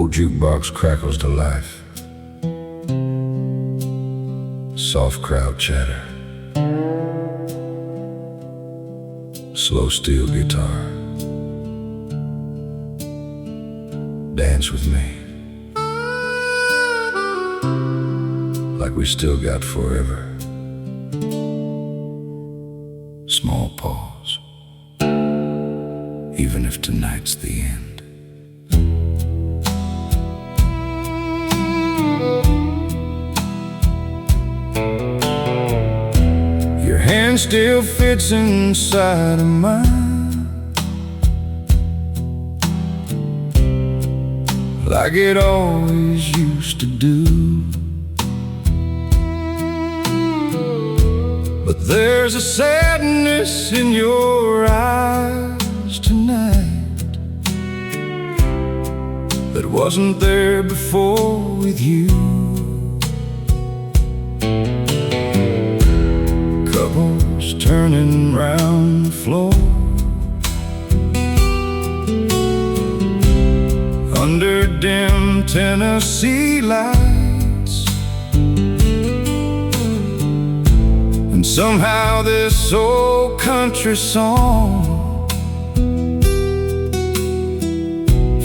old jukebox crackles to life. Soft crowd chatter, slow steel guitar. Dance with me, like we still got forever. Small pause, even if tonight's the end. Your hand still fits inside of mine, like it always used to do. But there's a sadness in your eyes tonight that wasn't there before with you. Couples turning round the floor, under dim Tennessee lights, and somehow this old country song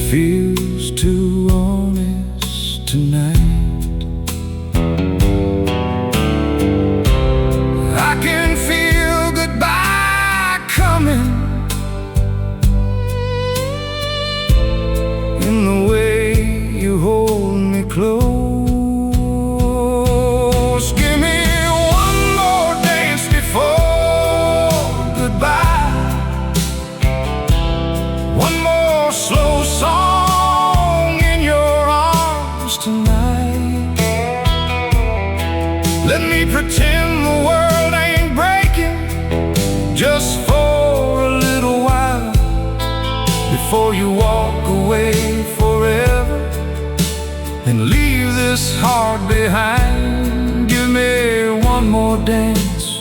feels too honest tonight. I can feel goodbye coming in the way you hold me close. Give me one more dance before goodbye, one more slow song in your arms tonight. Let me pretend the world ain't breaking just for a little while before you walk away forever and leave this heart behind. Give me one more dance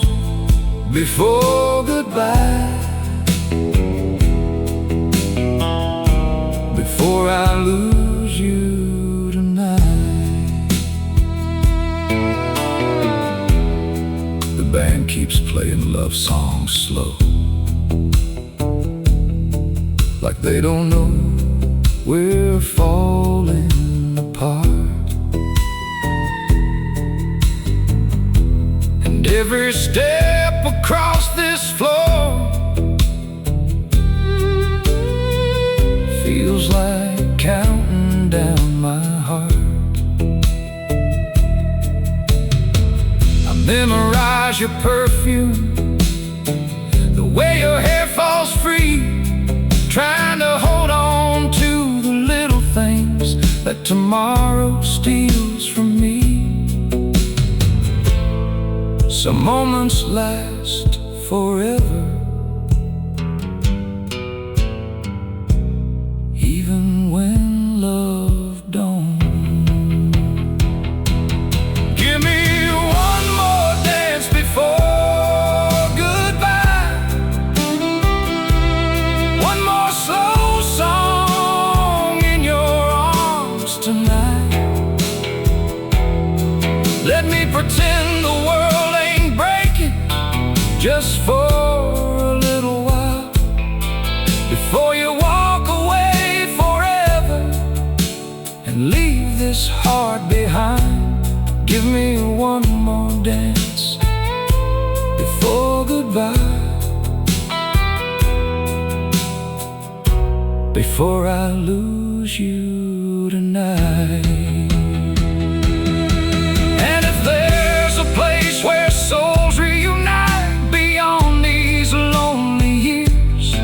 before goodbye, before I lose you tonight. The band keeps playing love songs slow, like they don't know we're falling apart. And every step across this floor feels like counting down my heart. I memorize your perfume, the way your hair falls free, trying to hold on to the little things that tomorrow steals from me. Some moments last forever, even when love don't. Give me one more dance before goodbye, one more slow song in your arms tonight. Let me pretend the world ain't breaking just for a little while before you walk away forever and leave this heart behind. Give me one more dance before goodbye, before I lose you tonight. And if there's a place where souls reunite beyond these lonely years,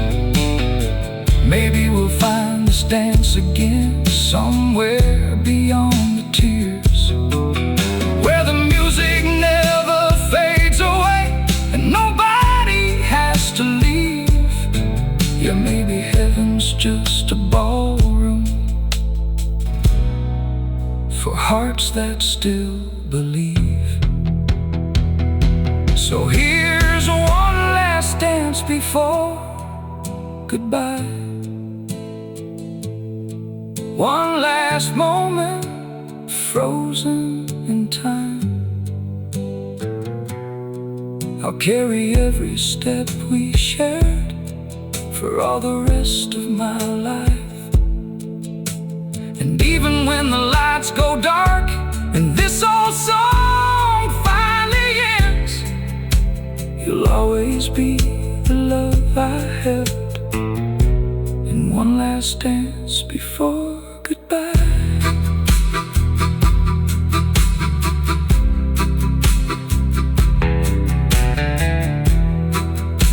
maybe we'll find this dance again somewhere beyond the tears, where the music never fades away and nobody has to leave. Yeah, maybe heaven's just a ballroom for hearts that still believe. So here's one last dance before goodbye, One last moment, frozen in time. I'll carry every step we shared for all the rest of my life. And even when the lights go dark and this old song finally ends, you'll always be the love I held in one last dance before goodbye.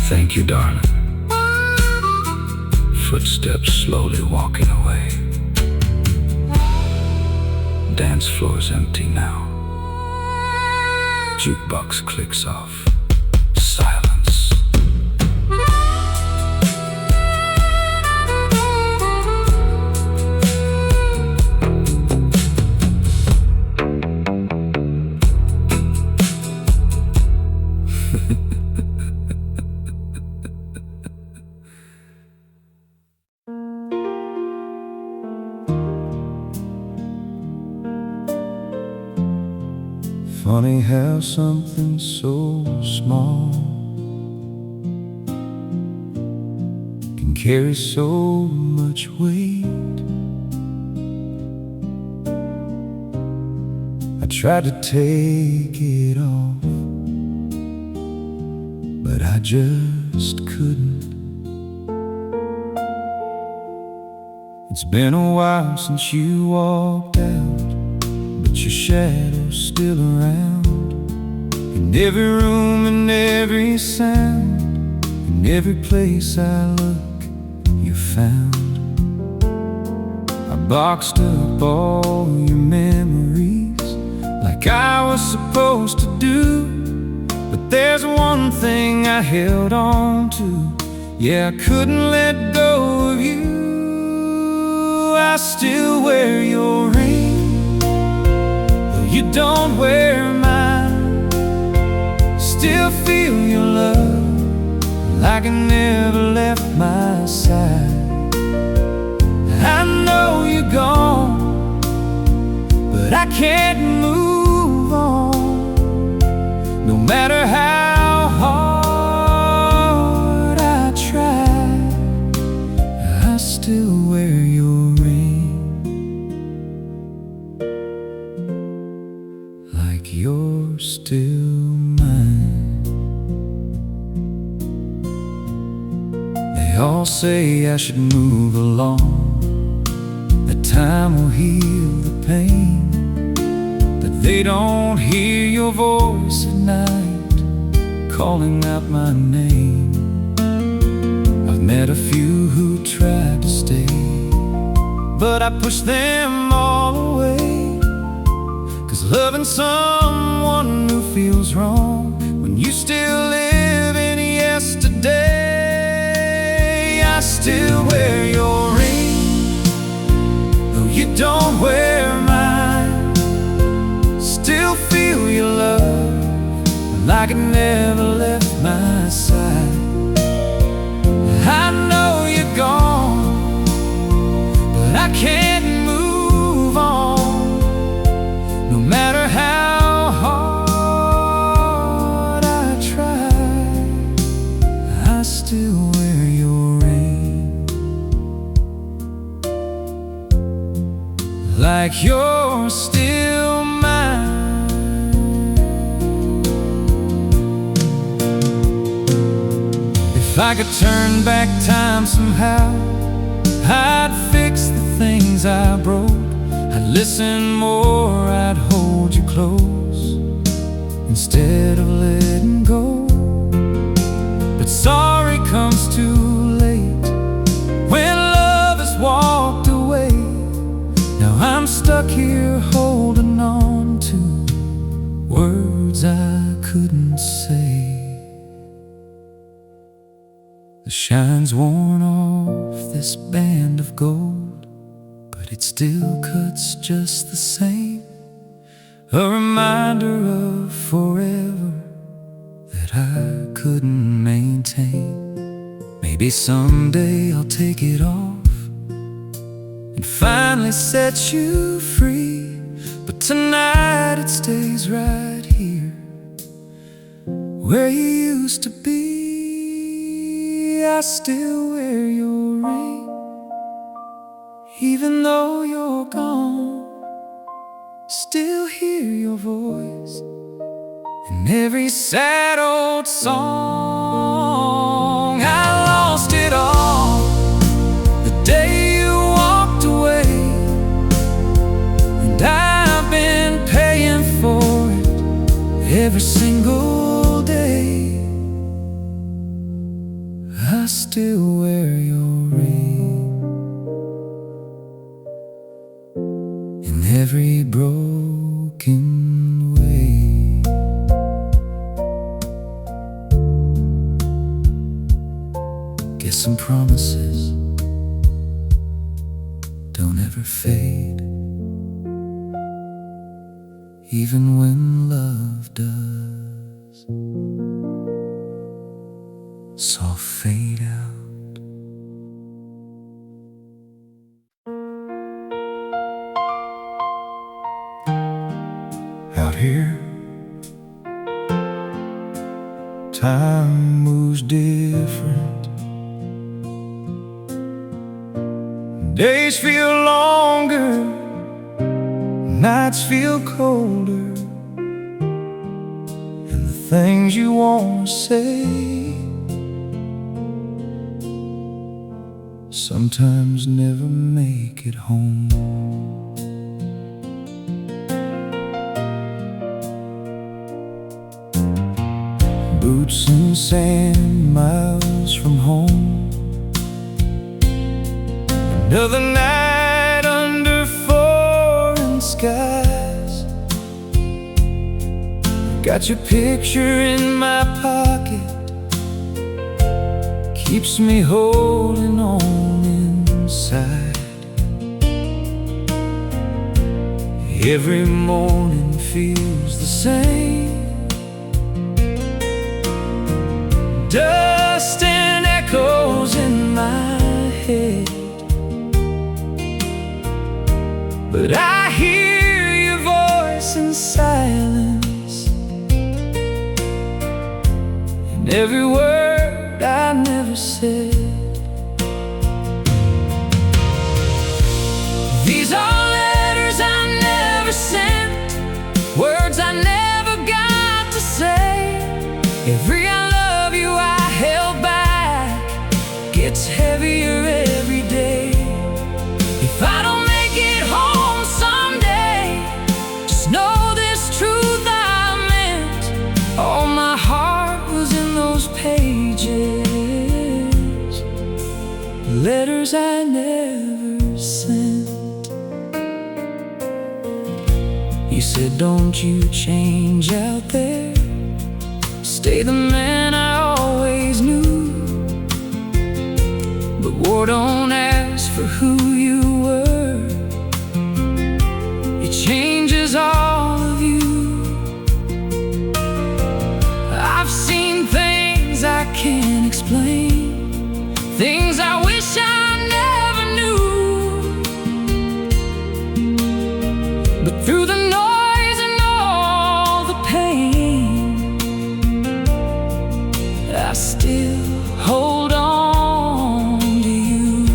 Thank you, darling. Footsteps slowly walking away. Dance floor's empty now. Jukebox clicks off. Silence. Funny how something so small can carry so much weight. I tried to take it off, but I just couldn't. It's been a while since you walked out, but your shadow's still around. In every room and every sound, in every place I look, you're found. I boxed up all your memories like I was supposed to do, but there's one thing I held on to. Yeah, I couldn't let go of you. I still wear your ring, though you don't wear mine. Still feel your love like it never left my side. I know you're gone, but I can't move on. No matter how hard I try, I still wear your ring, like you're still mine. They all say I should move along, that time will heal the pain, that they don't hear your voice at night calling out my name. I've met a few who tried to stay, but I pushed them all away. 'Cause loving someone who feels wrong when you still live in yesterday. I still wear your ring, though you don't wear mine. Still feel your love like it never left my side. I know you're gone, but I can't move on. No matter how hard I try, I still wear your ring, like you're still mine. If I could turn back time somehow, I'd fix the things I broke. I'd listen more, I'd hold you close instead of letting go. But sorry comes too late when love has walked away. Now I'm stuck here holding on to words I couldn't say. The shine's worn off this band of gold, but it still cuts just the same. A reminder of forever that I couldn't maintain. Maybe someday I'll take it off and and finally set you free. But tonight it stays right here where you used to be. I still wear your ring, even though you're gone. Still hear your voice in every sad old song. I lost it all the day you walked away, and I've been paying for it every single day. I still wear your ring in every broken way. Guess some promises don't ever fade, even when love does. So fade out. Out here, time moves different. Days feel longer, nights feel colder, and the things you want to say sometimes never make it home. Boots and sand, miles from home. Another night under foreign skies. Got your picture in my pocket, keeps me holding on inside. Every morning feels the same. Dust and echoes in my head, but I hear your voice in silence, and every word I never said. These are letters I never sent, words I never got to say. Every I love you I held back gets heavier every day. If I don't make it home someday, just know this truth I meant. All my heart was in those pages, letters I never sent. You said, don't you change out there, stay the man I always knew. But war don't ask for who you were, it changes all of you. I've seen things I can't explain, things I wish I never knew. But through the noise and all the pain, I still hold on to you.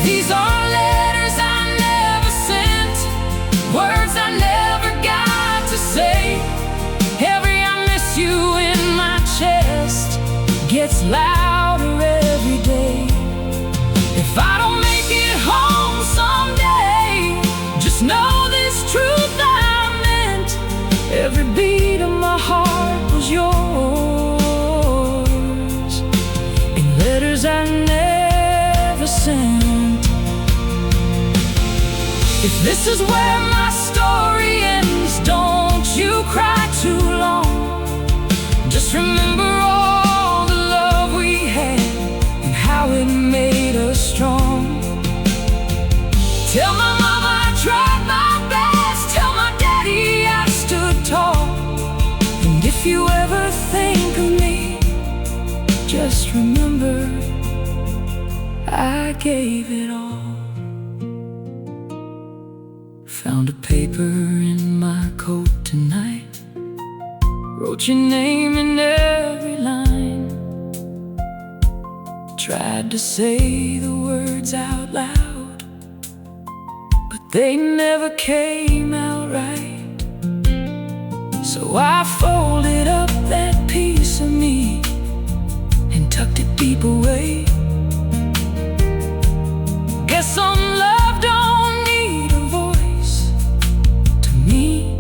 These are letters I never sent, words I never got to say. Every I miss you in my chest gets louder every day. If I don't make it home someday, just know this truth I meant. Every beat of my heart was yours, in letters I never sent. If this is where my story ends, don't you cry too long. Just remember all the love we had and how it made us strong. Tell my mama I tried my best, tell my daddy I stood tall. And if you ever think of me, just remember I gave it all. Found a paper in my coat tonight, wrote your name in every line. Tried to say the words out loud, but they never came out right. So I folded up that piece of me and tucked it deep away. Guess some love don't need a voice to me,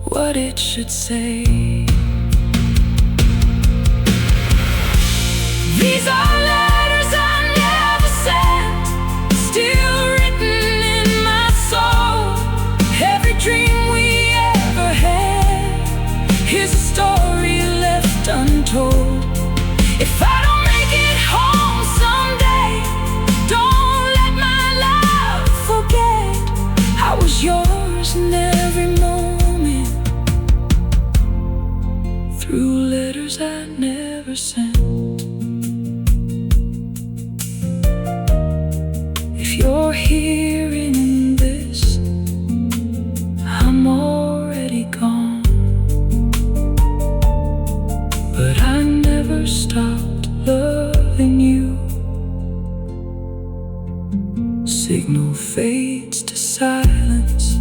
what it should say. These are letters I never sent, still written in my soul. Every dream we ever had is a story left untold. If I don't make it home someday, don't let my love forget I was yours in every moment, through letters I never sent. If you're hearing this, I'm already gone, but I never stopped loving you. Signal fades to silence.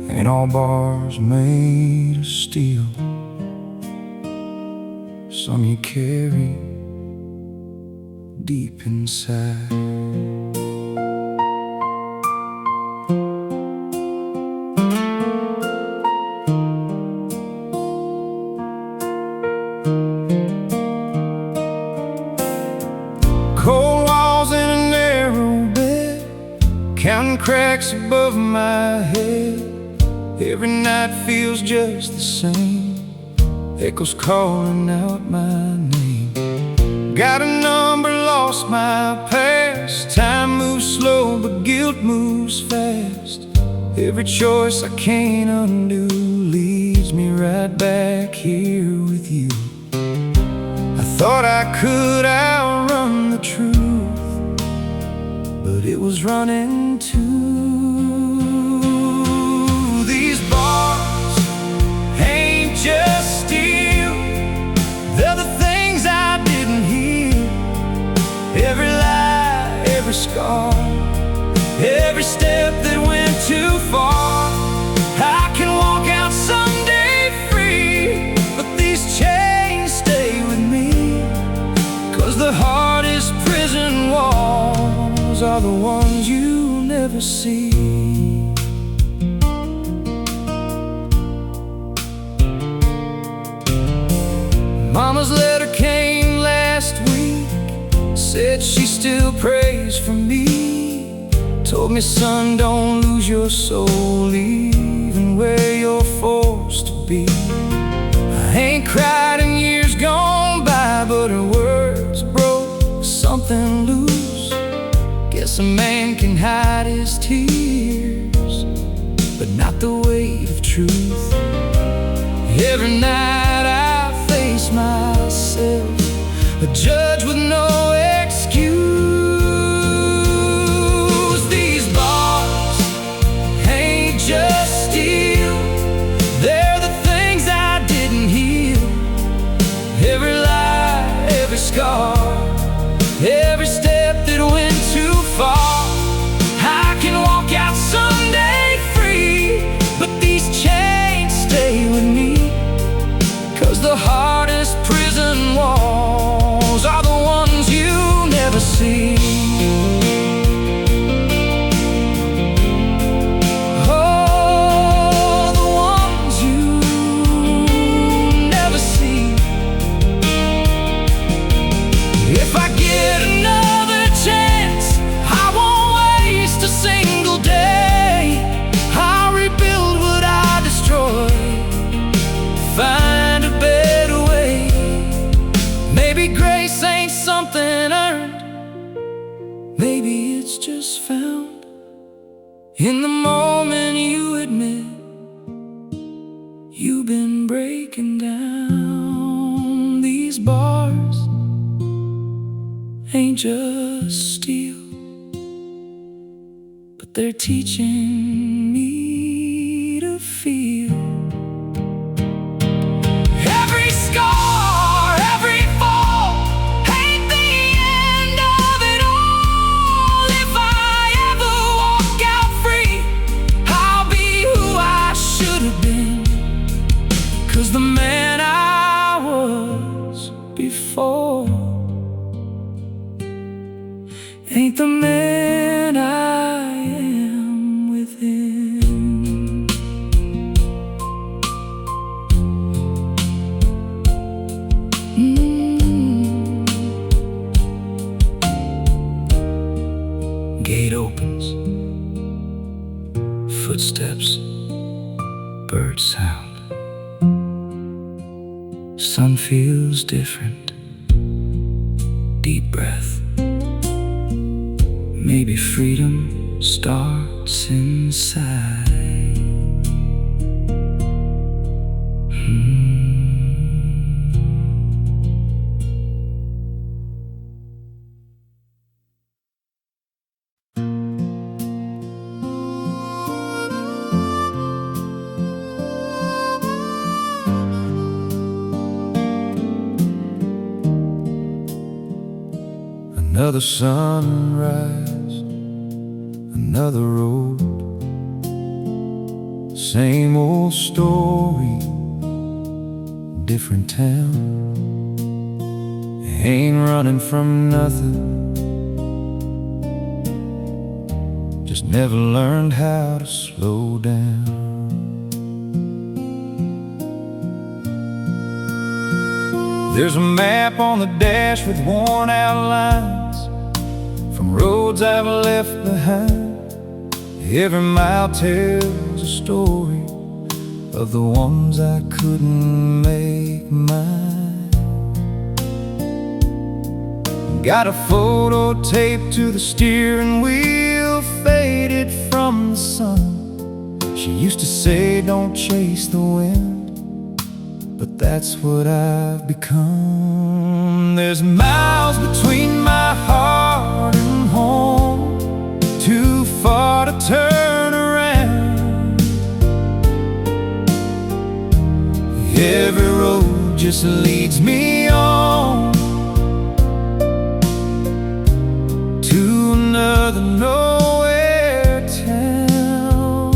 Ain't all bars made of steel, some you carry deep inside. Cold walls in a narrow bed, counting cracks above my head. Every night feels just the same, echoes calling out my name. Got a number, lost my past. Time moves slow, but guilt moves fast. Every choice I can't undo leads me right back here with you. I thought I could outrun the truth, but it was running too. These bars ain't just steel, they're the things I didn't heal. Every lie, every scar, every step that went too far. I can walk out someday free, but these chains stay with me, 'cause the hardest prison walls are the ones you never see. Mama's letter came last week, said she still prays for me. Told me, son, don't lose your soul, even where you're forced to be. I ain't cried in years gone by, but her words broke something loose. Guess a man can hide his tears, but not the weight of truth. Every night I face myself, a judge with no excuse. These bars ain't just steel, they're the things I didn't heal. Every lie, every scar, every step that went too far. I can walk out someday free, but the In the moment you admit you've been breaking down, these bars ain't just steel, but they're teaching me to feel. Every scar, every fall ain't the end of it all. If I ever walk out free, I'll be who I should have been, 'cause the man I was before ain't the man I am within. Gate opens, footsteps, bird sound. Sun feels different, deep breath. Maybe freedom starts inside. Another sunrise, another road, same old story, different town. Ain't running from nothing, just never learned how to slow down. There's a map on the dash with worn out lines from roads I've left behind. Every mile tells a story of the ones I couldn't make mine. Got a photo taped to the steering wheel, faded from the sun. She used to say, don't chase the wind, but that's what I've become. There's miles between my heart and home, too far to turn around. Every road just leads me on to another nowhere town.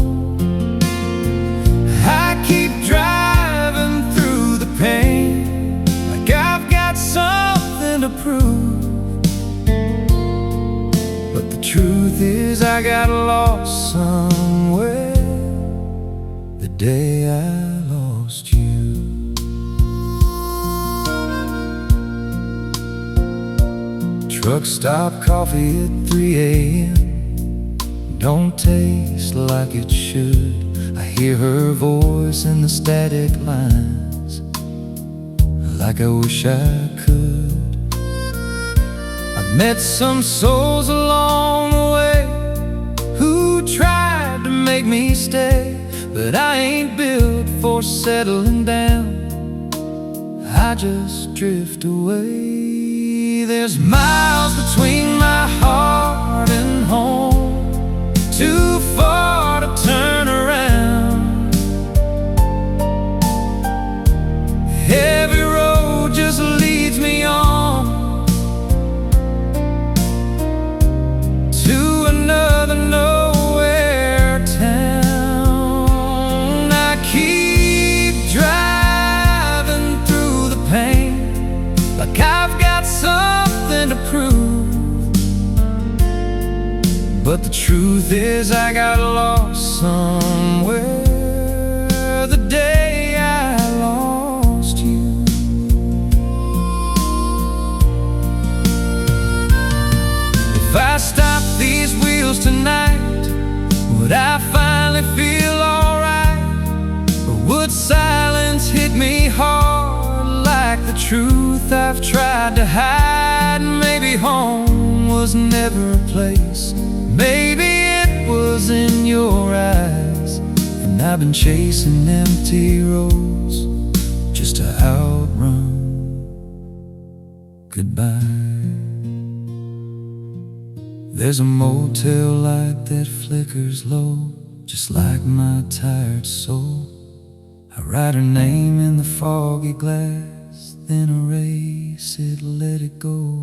I keep driving through the pain, like I've got something to prove. But the truth is I got lost somewhere the day I lost you. Truck stop coffee at 3 a.m. don't taste like it should. I hear her voice in the static lines, like I wish I could. I've met some souls along the way who tried to make me stay, but I ain't built for settling down. I just drift away. There's miles between my heart and home, too far to turn around. Every road just leads me on to another nowhere town. I keep driving through the pain, like I've got something to prove. But the truth is I got lost somewhere the day I lost you. If I stop these wheels tonight, would I finally feel alright? Or would silence hit me hard like the truth I've tried to hide? Maybe home was never a place, maybe it was thrills in your eyes, and I've been chasing empty roads just to outrun goodbye. There's a motel light that flickers low, just like my tired soul. I write her name in the foggy glass, then erase it, let it go.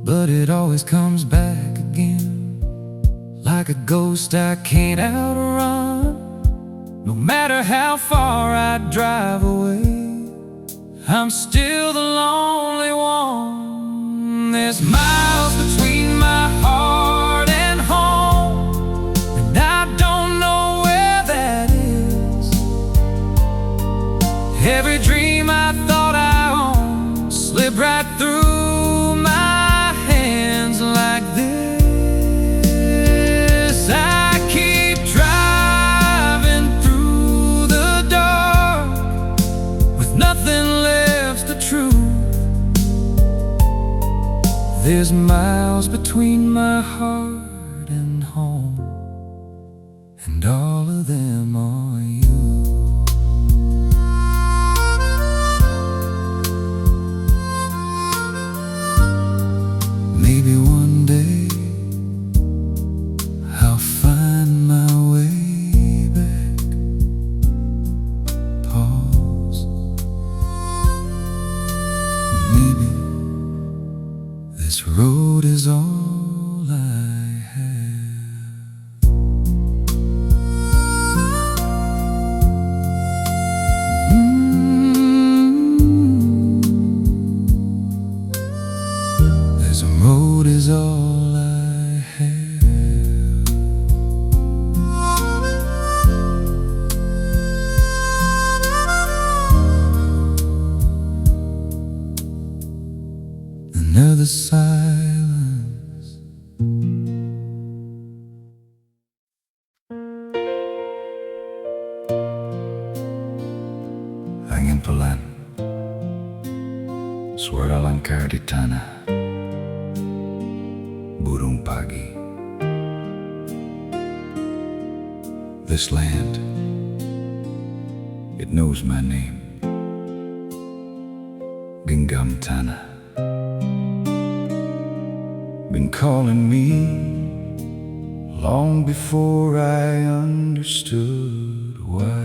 But it always comes back again, like a ghost I can't outrun. No matter how far I drive away, I'm still the lonely one. There's miles between my heart and home, and I don't know where that is. Every dream I thought I owned slipped right through my hands like this. I keep driving through the dark with nothing left to true. There's miles between my heart and home, and all of them are you. Maybe one day I'll find my way back. Pause. Maybe this road is all I have. This road is all I have. Another silence. Angin pelan, suara langkah di tanah, burung pagi. This land, it knows my name. Genggam tanah, been calling me long before I understood why.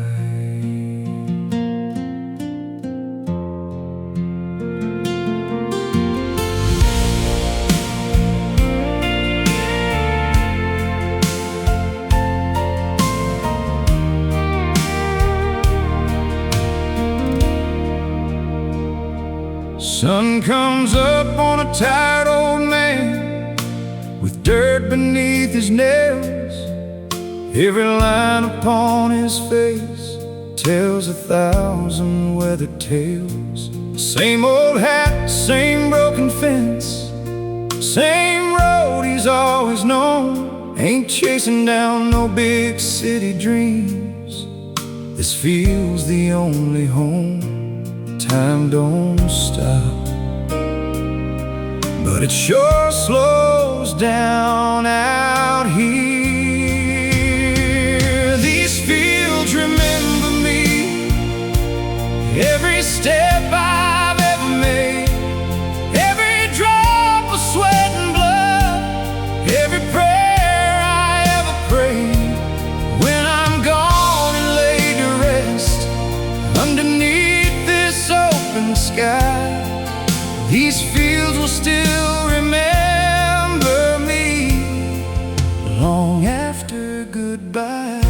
Sun comes up on a tired old man with dirt beneath his nails. Every line upon his face tells 1,000 weathered tales. Same old hat, same broken fence, same road he's always known. Ain't chasing down no big city dreams. This feels the only home. Time don't stop, but it sure slows down out here. These fields remember me, every step I've ever made, every drop of sweat and blood, every prayer I ever prayed. When I'm gone and laid to rest underneath this open sky, these fields will still remember me long after goodbye.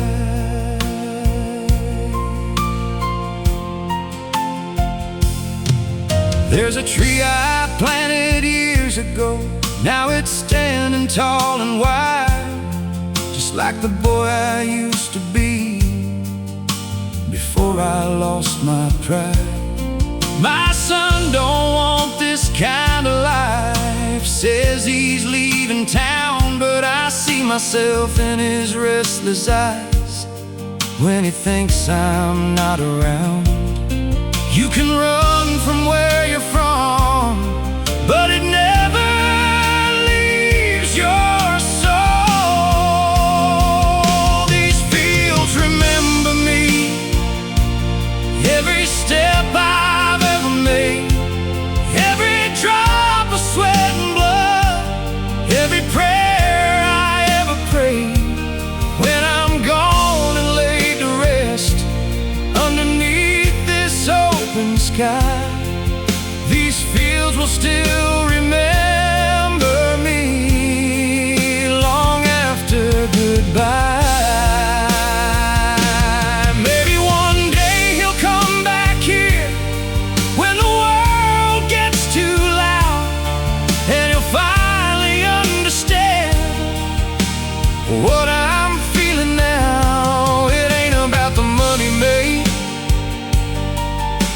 There's a tree I planted years ago, now it's standing tall and wide, just like the boy I used to be before I lost my pride. My son don't want this kind of life, says he's leaving town, but I see myself in his restless eyes when he thinks I'm not around. You can run from where you're from, but it never leaves your soul. open sky. These fields will still remember me long after goodbye. Maybe one day he'll come back here when the world gets too loud, and he'll finally understand what I'm feeling now. It ain't about the money made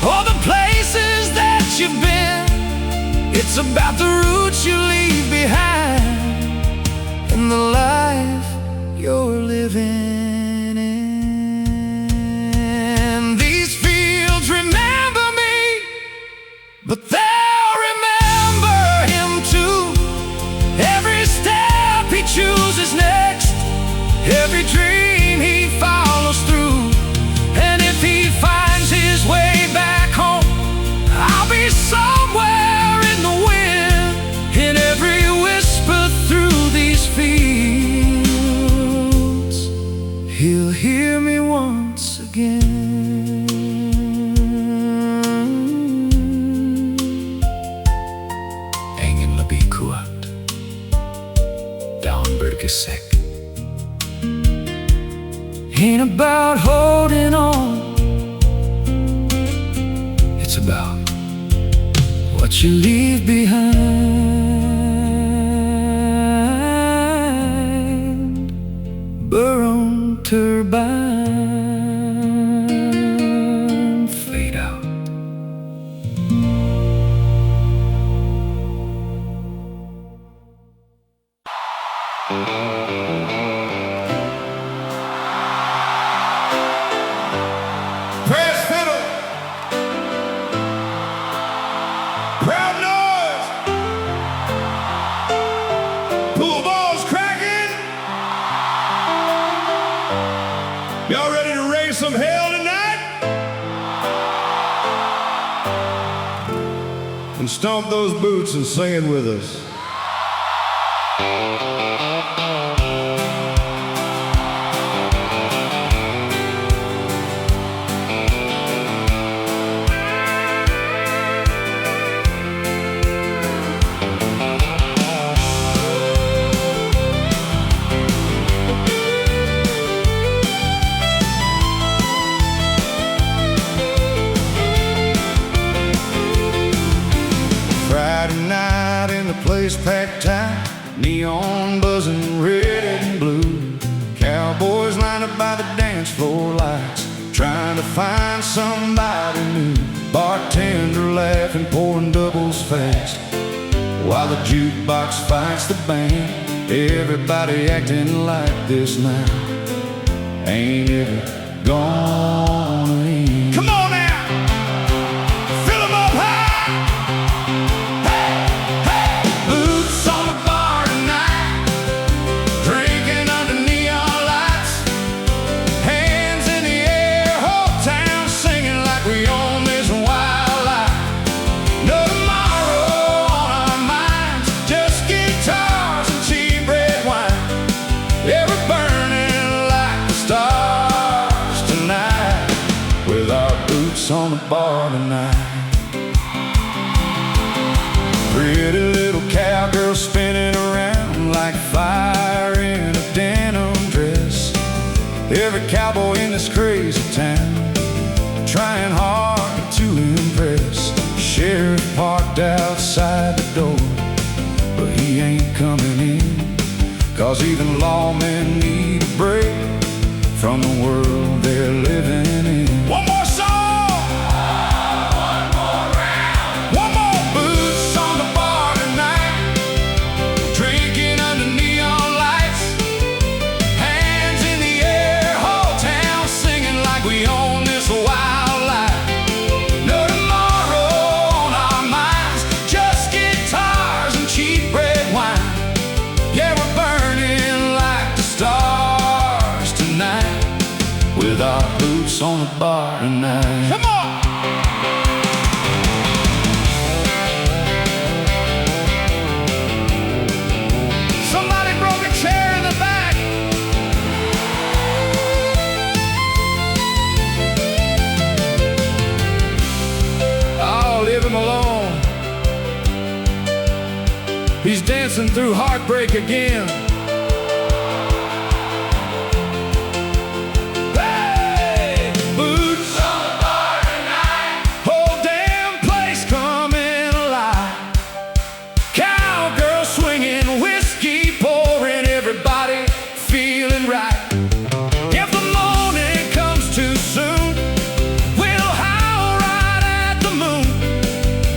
or the places that you've been. It's about the roots you leave behind and the life you're living in. These fields remember me, but they'll remember him too. Every step he chooses next, every dream he follows through. And if he finds his way back home, I'll be somewhere in the wind, in every whisper through these fields. He'll hear me once again. Ingen labi kuat, down bergesek. Ain't about holding on, it's about what you leave behind. Burn turbine, fade out. Press fiddle, proud noise, pool balls cracking. Y'all ready to raise some hell tonight? And stomp those boots and sing it with us. Friday night in the place packed tight, neon buzzing red and blue. Cowboys lined up by the dance floor lights, trying to find somebody new. Bartender laughing, pouring doubles fast, while the jukebox fights the band. Everybody acting like this now ain't ever gonna end. Come on now, fill 'em up high. Boots on the bar tonight, drinking under neon lights, hands in the air, whole town singing like we own this wild life. No tomorrow on our minds, just guitars and cheap red wine. Yeah, we're burning like the stars tonight, with our boots on the bar tonight. Pretty little cowgirl spinning around like fire in a denim dress. Every cowboy in this crazy town trying hard to impress. Sheriff parked outside the door, but he ain't coming in, 'cause even lawmen need a break from the world they're living in. One more song, One more round. one more. Boots on the bar tonight, drinking under neon lights, hands in the air, whole town singing like we own this wild life. No tomorrow on our minds, just guitars and cheap red wine. Yeah, we're burning like the stars tonight, with our boots on the bar tonight. Come on. Somebody broke a chair in the back. dancing through heartbreak again. Hey! Boots on the bar tonight. Whole damn place coming alive. Cowgirl swinging, whiskey pouring, everybody feeling right. If the morning comes too soon, we'll howl right at the moon.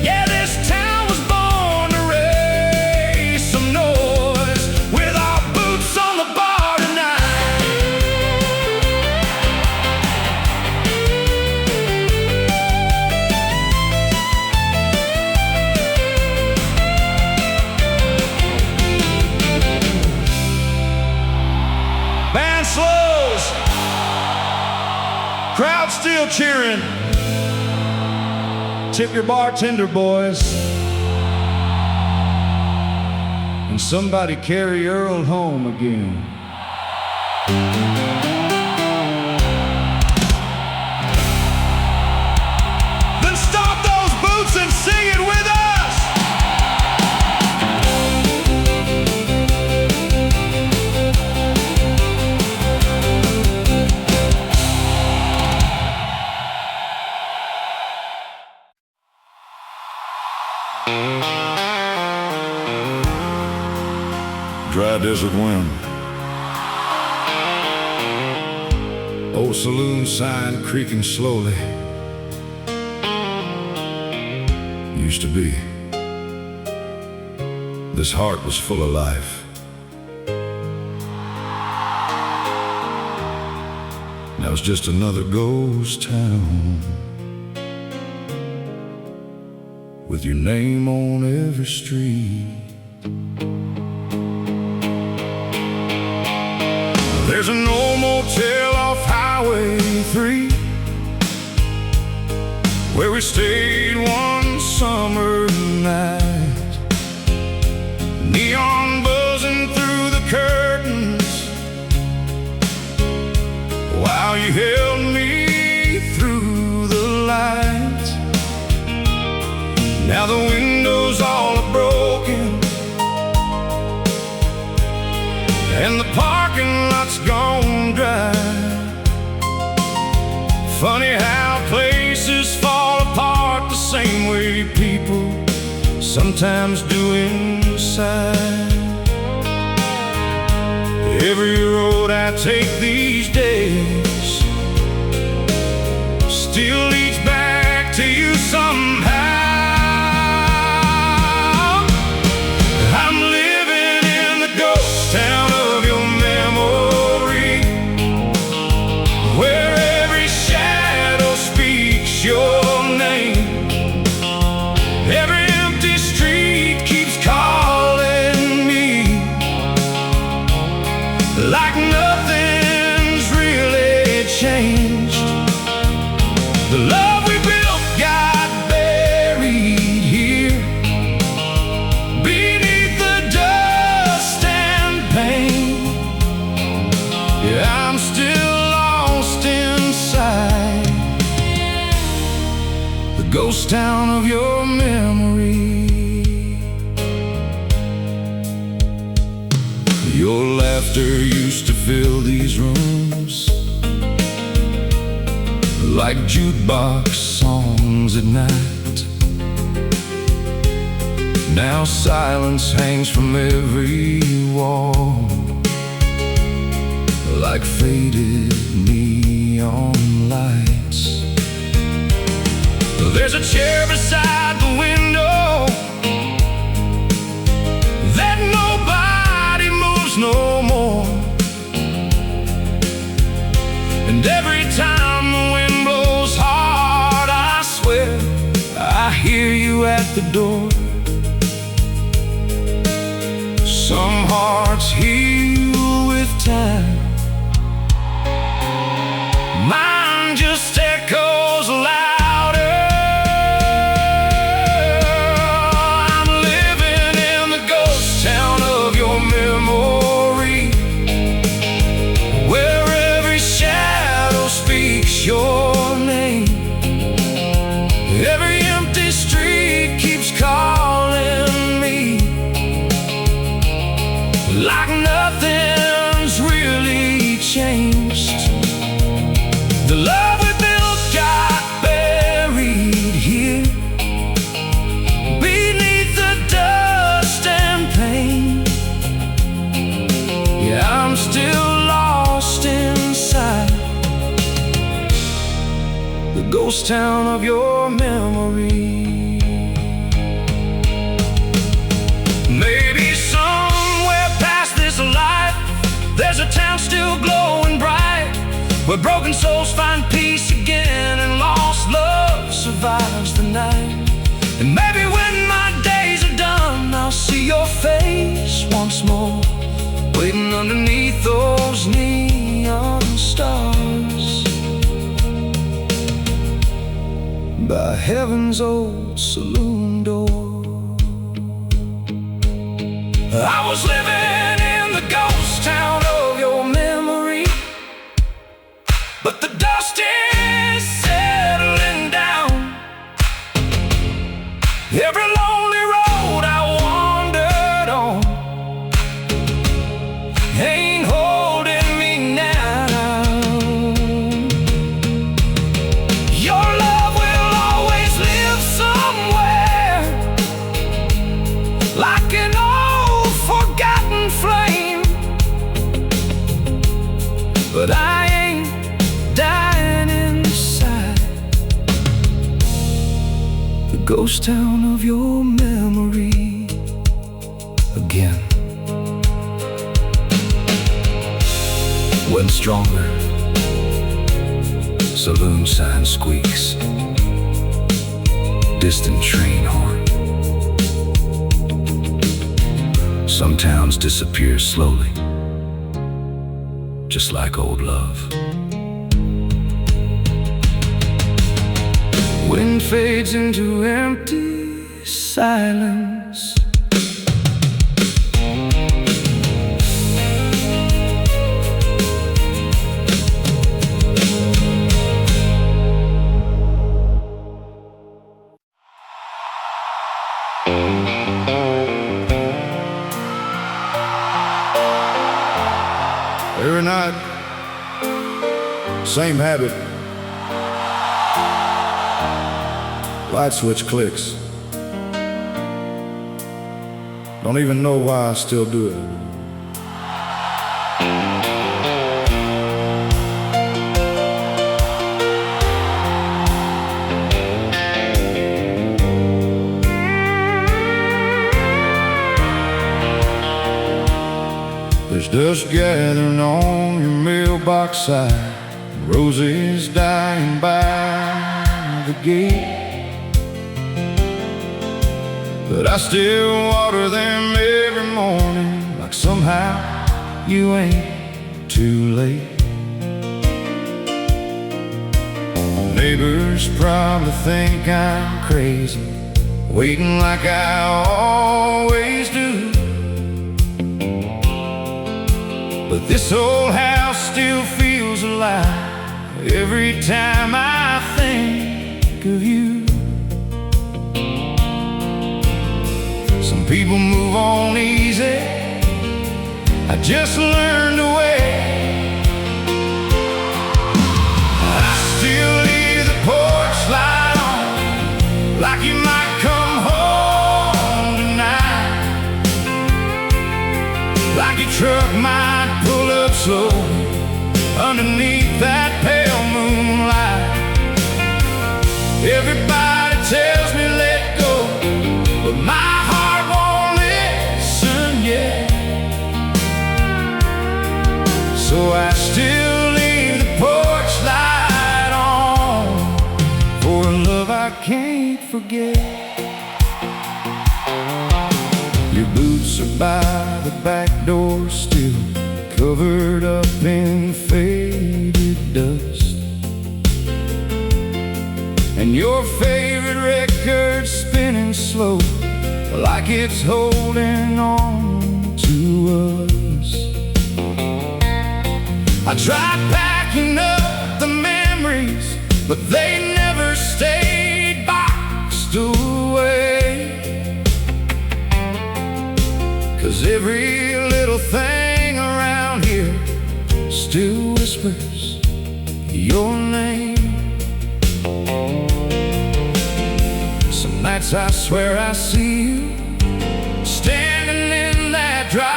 Yeah, this town was born to raise some noise with our boots on the bar tonight. Band slows. Crowd still cheering. Tip your bartender, boys. And somebody carry Earl home again. Then stomp those boots and sing it with us. Dry desert wind. Old saloon sign creaking slowly. Used to be. This heart was full of life. Now it's just another ghost town with your name on every street. There's an old motel off Highway 3 where we stayed one summer night. Neon buzzing through the curtains while you held me through the light. Now the windows all are broken and the parking lot's gone dry. Funny how places fall apart the same way people sometimes do inside. Every road I take these days still leads back to you somehow. I'm living in the ghost town of your memory, where every shadow speaks your name. Every empty street keeps calling me, like nothing's really changed. The love we built got buried here beneath the dust and pain. Yeah, I'm still lost inside the ghost town of your memory. Your laughter used to fill these rooms like jukebox songs at night. Now silence hangs from every wall like faded neon lights. There's a chair beside the window that nobody moves no more. And every time the wind blows hard, I swear I hear you at the door. Some hearts heal with time, mine just echoes louder. I'm living in the ghost town of your memory, where every shadow speaks your name. Every empty street keeps calling me, the ghost town of your memory. Maybe somewhere past this life there's a town still glowing bright, where broken souls find peace again and lost love survives the night. And maybe when my days are done, I'll see your face once more, waiting underneath those neon stars, by heaven's old saloon door. I was living in the ghost town of your memory, but the dust is settling down. Every lonely road I wandered on ain't holding me now. Your love will always live somewhere, like an old forgotten flame. But I ain't dying inside The ghost town of your memory again. When stronger saloon sign squeaks, distant train horn. Some towns disappear slowly, just like old love. Wind fades into empty silence. Every night, same habit. Light switch clicks. Don't even know why I still do it. There's dust gathering on your mailbox side, roses dying by the gate. But I still water them every morning, like somehow you ain't too late. Neighbors probably think I'm crazy, waiting like I always do. But this old house still feels alive every time I think of you. Some people move on easy, I just learned to wait. I still leave the porch light on, like you might come home tonight, like your truck might pull up slow underneath that pale moonlight. Everybody tells me let go, but my heart won't listen yet. So I still leave the porch light on, for a love I can't forget. Your boots are by the back door still, covered up in faded dust, and your favorite record's spinning slow, like it's holding on to us. I tried packing up the memories, but they never stayed boxed away. 'Cause every little thing around here still whispers your name. Some nights I swear I see you standing in that drive.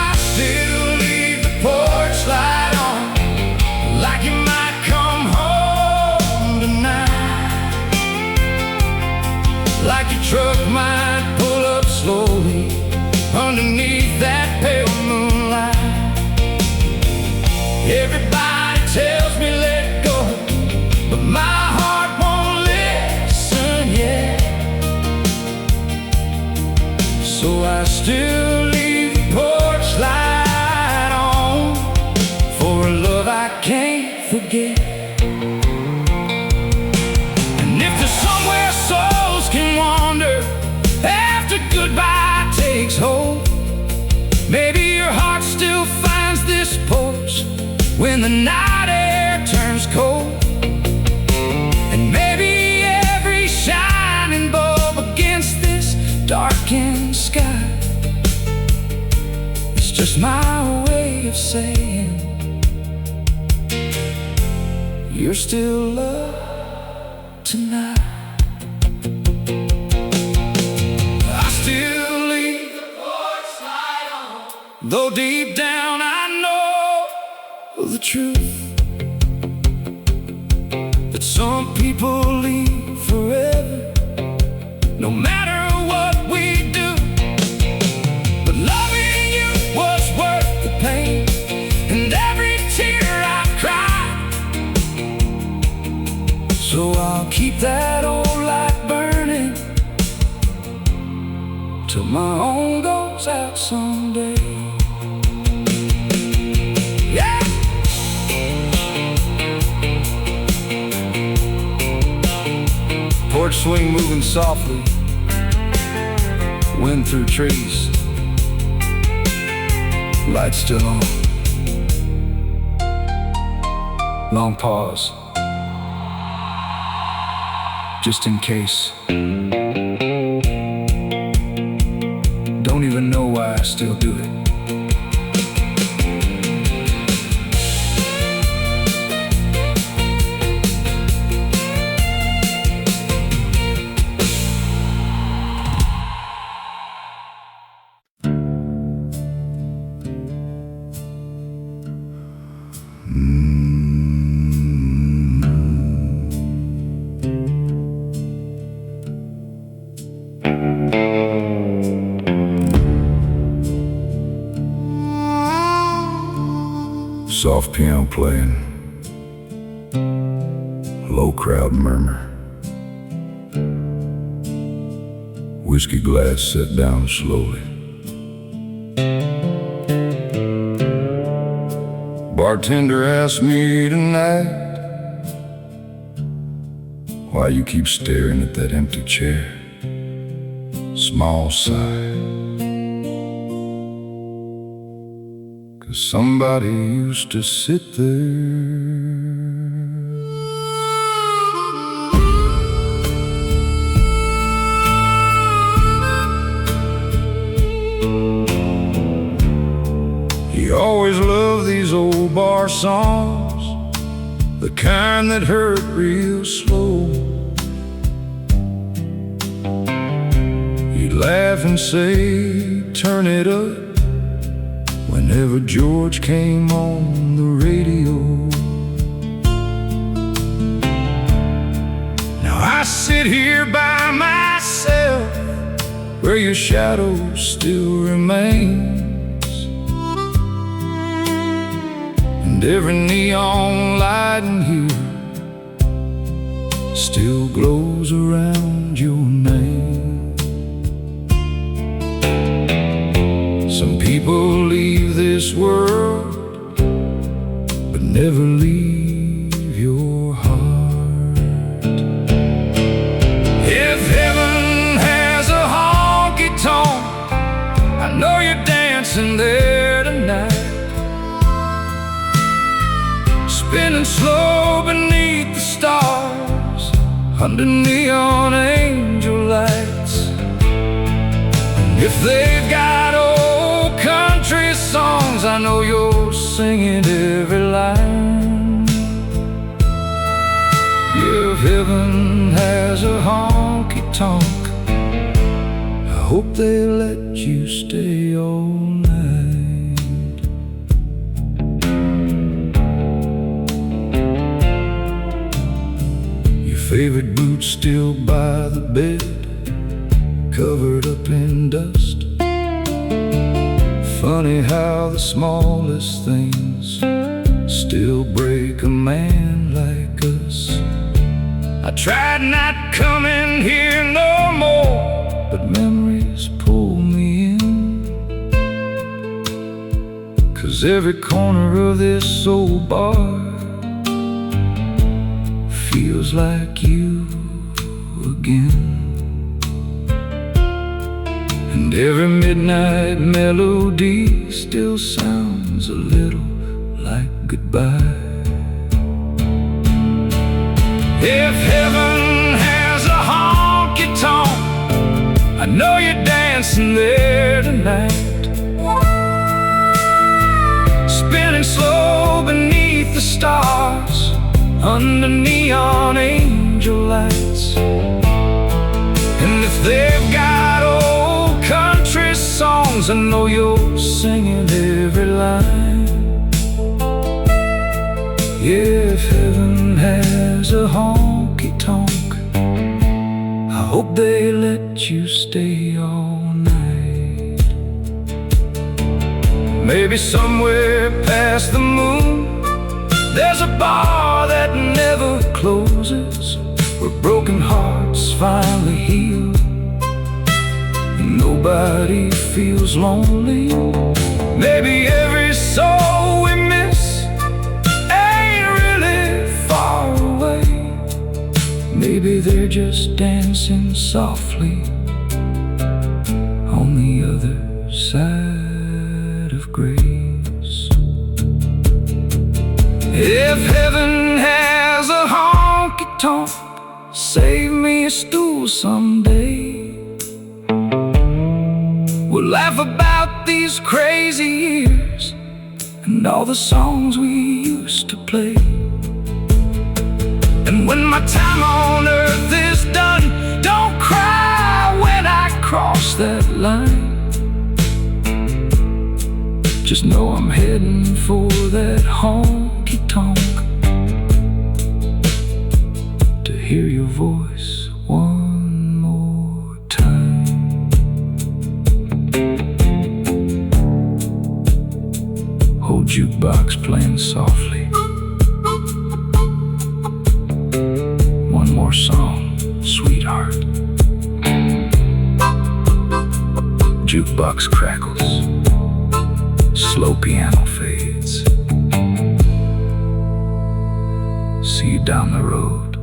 I still leave the porch light on, like Everybody tells me let go, but my heart won't listen yet. So I still leave the porch light on for a love I can't forget. And if there's somewhere souls can wander after goodbye takes hold, maybe your heart still finds this porch when the night air turns cold. And maybe every shining bulb against this darkened sky is just my way of saying you're still loved tonight. I still leave the porch light on, though deep down I know the truth, that some people leave forever, no matter what we do. But loving you was worth the pain and every tear I cried. So I'll keep that old light burning till my own goes out someday. Yeah! Porch swing moving softly, wind through trees, lights still on. Long pause, just in case. Don't even know why I still do it. Soft piano playing, low crowd murmur, whiskey glass set down slowly. Bartender asked me tonight why you keep staring at that empty chair. Small sigh, 'cause somebody used to sit there. He always loved these old bar songs, the kind that hurt real slow. He'd laugh and say, turn it up, whenever George came on the radio. Now I sit here by myself, where your shadow still remains, and every neon light in here still glows around your name. Some people leave this world, but never leave your heart. If heaven has a honky-tonk, I know you're dancing there tonight, spinning slow beneath the stars, under neon angel lights. And if they've got old country songs, I know you're singing every line. If heaven has a honky-tonk, I hope they let you stay all night. Your favorite boots still by the bed, covered up in dust. Funny how the smallest things still break a man like us. I tried not coming here no more, but memories pull me in. 'Cause every corner of this old bar feels like you again. And every midnight melody still sounds a little like goodbye. if heaven has a honky-tonk, I know you're dancing there tonight, spinning slow beneath the stars, under neon angel lights. and if they've got old country songs, I know you're singing every line. If heaven has a honky-tonk, I hope they let you stay all night. Maybe somewhere past the moon there's a bar that never closes, where broken hearts finally heal and nobody feels lonely. maybe every soul we miss Ain't really far away. Maybe they're just dancing softly on the other side of grace. if heaven has a honky-tonk, Save me a stool someday. We'll laugh about these crazy years and all the songs we used to play. and when my time on earth is done, Don't cry when I cross that line. Just know I'm heading for that honky-tonk to hear your voice one more time. Old jukebox playing softly. One more song, sweetheart. Jukebox crackles, slow piano fades. See you down the road.